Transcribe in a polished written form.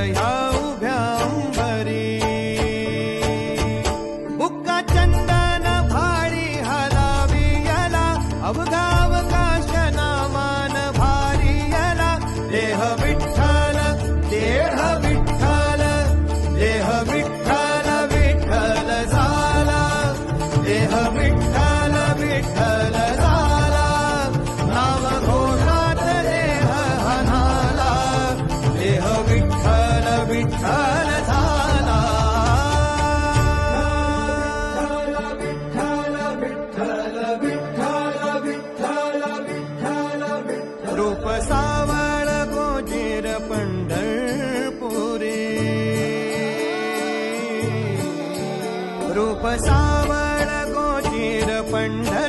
ह्या उभ्या अंबरी. बुक्का चंदन भाळी हलावी याला, अवघा अवकाश नामान भारी याला. देह विठ्ठल देह विठ्ठल देह विठ्ठल विठ्ठल झाला. देह विठ्ठल विठ्ठल झाला. नाम घोषात देह हनाला. देह विठ्ठल विठ्ठल झाला. विठ्ठल विठ्ठल विठ्ठल विठ्ठल विठ्ठल विठ्ठल. रूप सावळ गोजीर पंढरपुरी. रूप सावळ गोजीर पंढरपुरी.